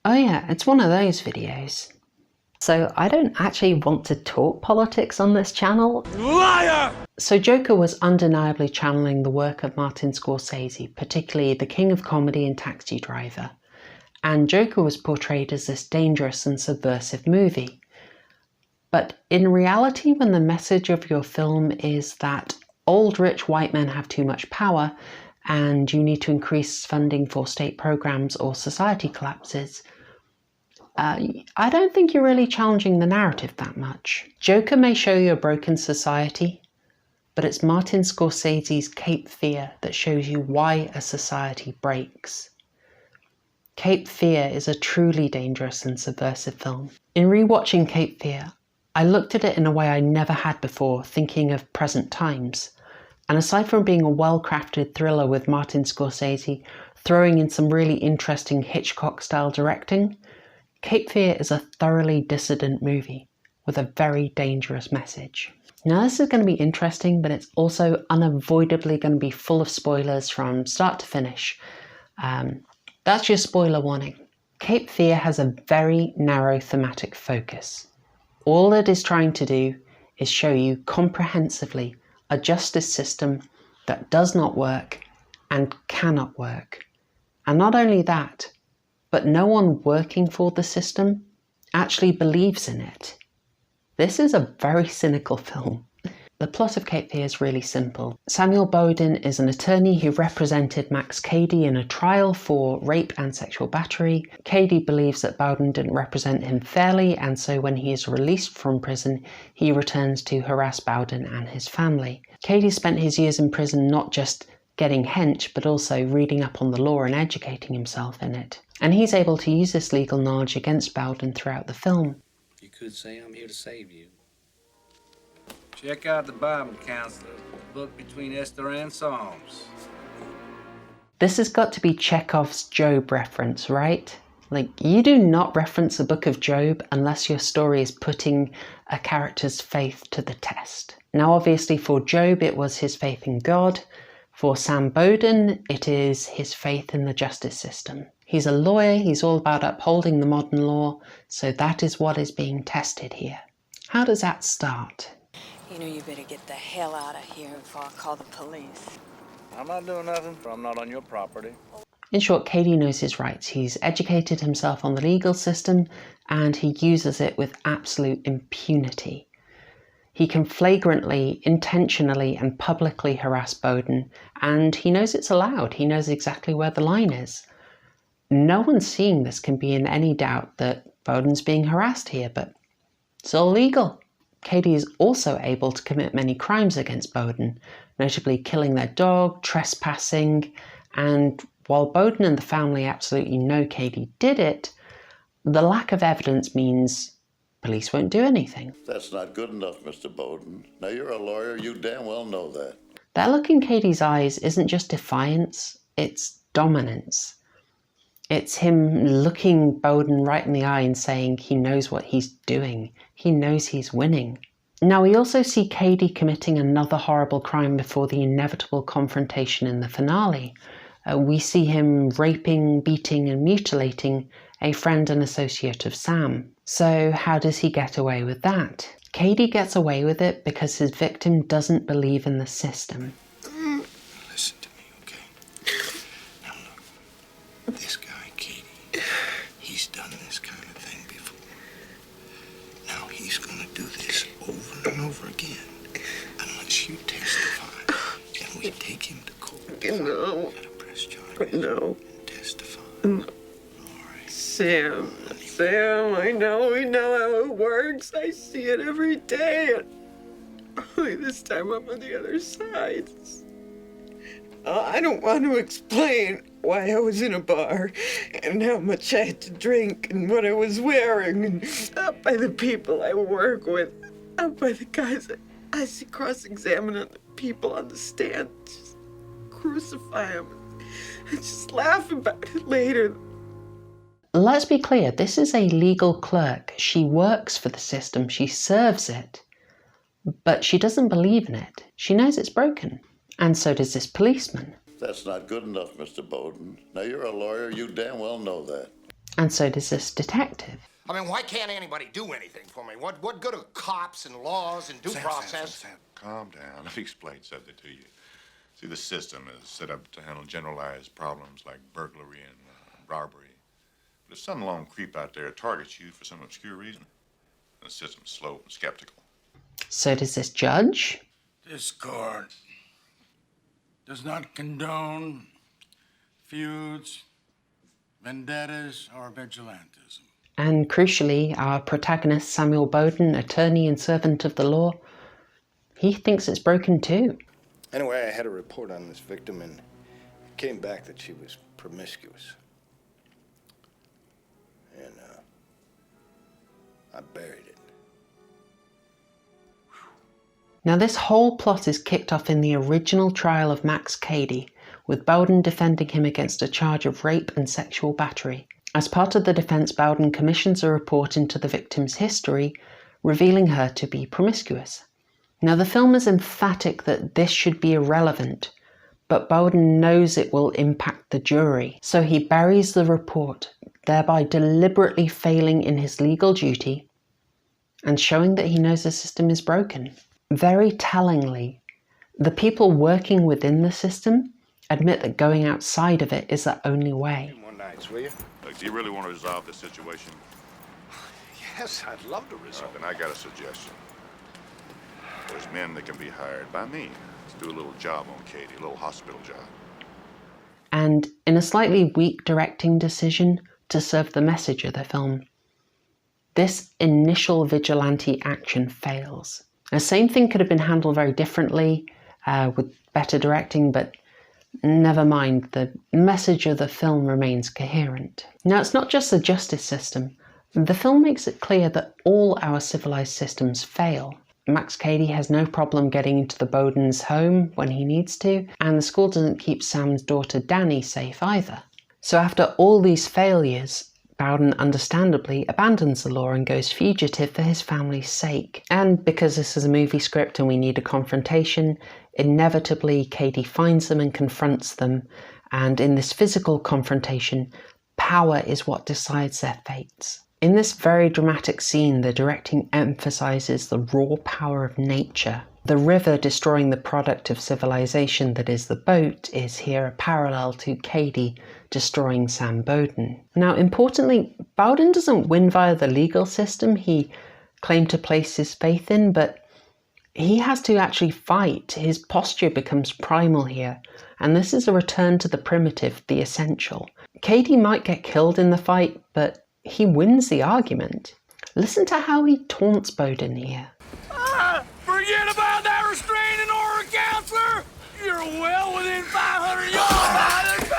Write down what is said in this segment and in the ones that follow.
Oh yeah, it's one of those videos. So I don't actually want to talk politics on this channel. Liar! So Joker was undeniably channeling the work of Martin Scorcese, particularly the king of comedy and Taxi Driver. And Joker was portrayed as this dangerous and subversive movie. But in reality, when the message of your film is that old rich white men have too much power and you need to increase funding for state programs or society collapses, I don't think you're really challenging the narrative that much. Joker may show you a broken society, but it's Martin Scorsese's Cape Fear that shows you why a society breaks. Cape Fear is a truly dangerous and subversive film. In rewatching Cape Fear, I looked at it in a way I never had before, thinking of present times. And aside from being a well-crafted thriller with Martin Scorsese throwing in some really interesting Hitchcock-style directing, Cape Fear is a thoroughly dissident movie with a very dangerous message. Now this is going to be interesting, but it's also unavoidably going to be full of spoilers from start to finish. That's your spoiler warning. Cape Fear has a very narrow thematic focus. All it is trying to do is show you comprehensively a justice system that does not work and cannot work. And not only that, but no one working for the system actually believes in it. This is a very cynical film. The plot of Cape Fear is really simple. Samuel Bowden is an attorney who represented Max Cady in a trial for rape and sexual battery. Cady believes that Bowden didn't represent him fairly, and so when he is released from prison, he returns to harass Bowden and his family. Cady spent his years in prison not just getting hench, but also reading up on the law and educating himself in it. And he's able to use this legal knowledge against Bowden throughout the film. You could say I'm here to save you. Check out the Bible, Counselor, the book between Esther and Psalms. This has got to be Chekhov's Job reference, right? Like, you do not reference the book of Job unless your story is putting a character's faith to the test. Now, obviously for Job, it was his faith in God. For Sam Bowden, it is his faith in the justice system. He's a lawyer, he's all about upholding the modern law, so that is what is being tested here. How does that start? You know, you better get the hell out of here before I call the police. I'm not doing nothing. I'm not on your property. In short, Cady knows his rights. He's educated himself on the legal system and he uses it with absolute impunity. He can flagrantly, intentionally and publicly harass Bowden, and he knows it's allowed. He knows exactly where the line is. No one seeing this can be in any doubt that Bowden's being harassed here, but it's all legal. Cady is also able to commit many crimes against Bowden, notably killing their dog, trespassing, and while Bowden and the family absolutely know Cady did it, the lack of evidence means police won't do anything. That's not good enough, Mr. Bowden. Now you're a lawyer, you damn well know that. That look in Cady's eyes isn't just defiance, it's dominance. It's him looking Bowden right in the eye and saying he knows what he's doing. He knows he's winning. Now we also see Cady committing another horrible crime before the inevitable confrontation in the finale. We see him raping, beating and mutilating a friend and associate of Sam. So how does he get away with that? Cady gets away with it because his victim doesn't believe in the system. Listen to me, okay? Now look, this guy, Cady, he's done this kind of thing before. Now he's gonna do this over and over again unless you testify and we take him to court. No. You gotta press charges. No. And testify. No. All right. Sam, I know how it works. I see it every day. Only this time I'm on the other side. I don't want to explain why I was in a bar and how much I had to drink and what I was wearing, and up by the people I work with, up by the guys I see cross-examining the people on the stand, just crucify them and just laugh about it later. Let's be clear, this is a legal clerk. She works for the system, she serves it, but she doesn't believe in it. She knows it's broken, and so does this policeman. That's not good enough, Mr. Bowden. Now you're a lawyer, you damn well know that. And so does this detective. I mean, why can't anybody do anything for me? What good are cops and laws and due process? Sam, calm down. Let me explain something to you. See, the system is set up to handle generalized problems like burglary and robbery. But if some lone creep out there targets you for some obscure reason, then the system's slow and skeptical. So does this judge. This court does not condone feuds, vendettas, or vigilantism. And crucially, our protagonist, Samuel Bowden, attorney and servant of the law, he thinks it's broken too. Anyway, I had a report on this victim, and it came back that she was promiscuous. And I buried it. Now this whole plot is kicked off in the original trial of Max Cady, with Bowden defending him against a charge of rape and sexual battery. As part of the defence, Bowden commissions a report into the victim's history, revealing her to be promiscuous. Now the film is emphatic that this should be irrelevant, but Bowden knows it will impact the jury, so he buries the report, thereby deliberately failing in his legal duty and showing that he knows the system is broken. Very tellingly, the people working within the system admit that going outside of it is the only way. More nights, will you? Look, do you really want to resolve this situation? Yes, I'd love to resolve. Then I got a suggestion. There's men that can be hired by me to do a little job on Katie, a little hospital job. And in a slightly weak directing decision to serve the message of the film, this initial vigilante action fails. The same thing could have been handled very differently with better directing, but never mind, the message of the film remains coherent. Now, it's not just the justice system. The film makes it clear that all our civilized systems fail. Max Cady has no problem getting into the Bowden's home when he needs to, and the school doesn't keep Sam's daughter Danny safe either. So after all these failures, Bowden understandably abandons the law and goes fugitive for his family's sake. And because this is a movie script and we need a confrontation, inevitably Cady finds them and confronts them, and in this physical confrontation, power is what decides their fates. In this very dramatic scene, the directing emphasizes the raw power of nature. The river destroying the product of civilization that is the boat is here a parallel to Cady destroying Sam Bowden. Now, importantly, Bowden doesn't win via the legal system he claimed to place his faith in, but he has to actually fight. His posture becomes primal here, and this is a return to the primitive, the essential. Cady might get killed in the fight, but he wins the argument. Listen to how he taunts Bowden here. Forget about that restraining order, counselor! You're well within 500 yards!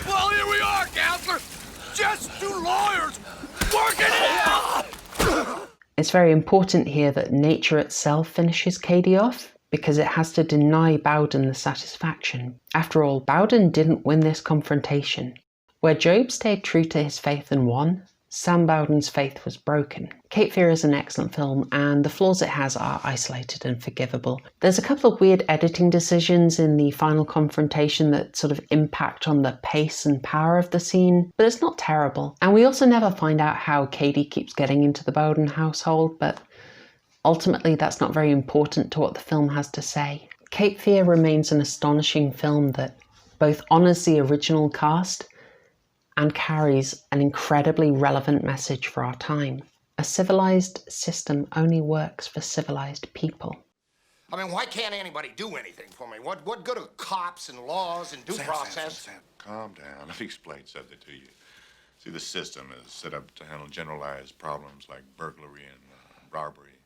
Well, here we are, counselor! Just two lawyers working it out! It's very important here that nature itself finishes Cady off, because it has to deny Bowden the satisfaction. After all, Bowden didn't win this confrontation. Where Job stayed true to his faith and won, Sam Bowden's faith was broken. Cape Fear is an excellent film, and the flaws it has are isolated and forgivable. There's a couple of weird editing decisions in the final confrontation that sort of impact on the pace and power of the scene, but it's not terrible. And we also never find out how Cady keeps getting into the Bowden household, but ultimately that's not very important to what the film has to say. Cape Fear remains an astonishing film that both honours the original cast and carries an incredibly relevant message for our time. A civilized system only works for civilized people. I mean, why can't anybody do anything for me? What good are cops and laws and due process? Sam, calm down. Let me explain something to you. See, the system is set up to handle generalized problems like burglary and robbery.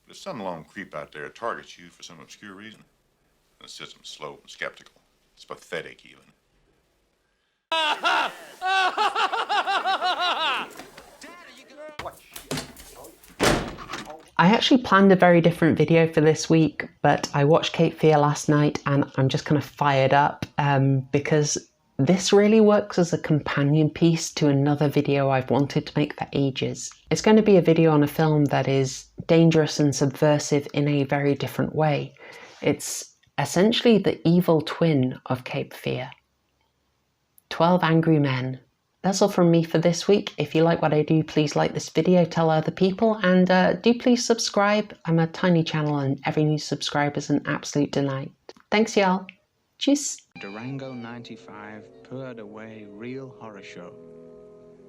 But if some lone creep out there targets you for some obscure reason, then the system's slow and skeptical. It's pathetic, even. I actually planned a very different video for this week, but I watched Cape Fear last night and I'm just kind of fired up because this really works as a companion piece to another video I've wanted to make for ages. It's going to be a video on a film that is dangerous and subversive in a very different way. It's essentially the evil twin of Cape Fear. 12 Angry Men. That's all from me for this week. If you like what I do, please like this video, tell other people, and do please subscribe. I'm a tiny channel and every new subscriber is an absolute delight. Thanks y'all. Tschüss. Durango 95 purred away real horror show.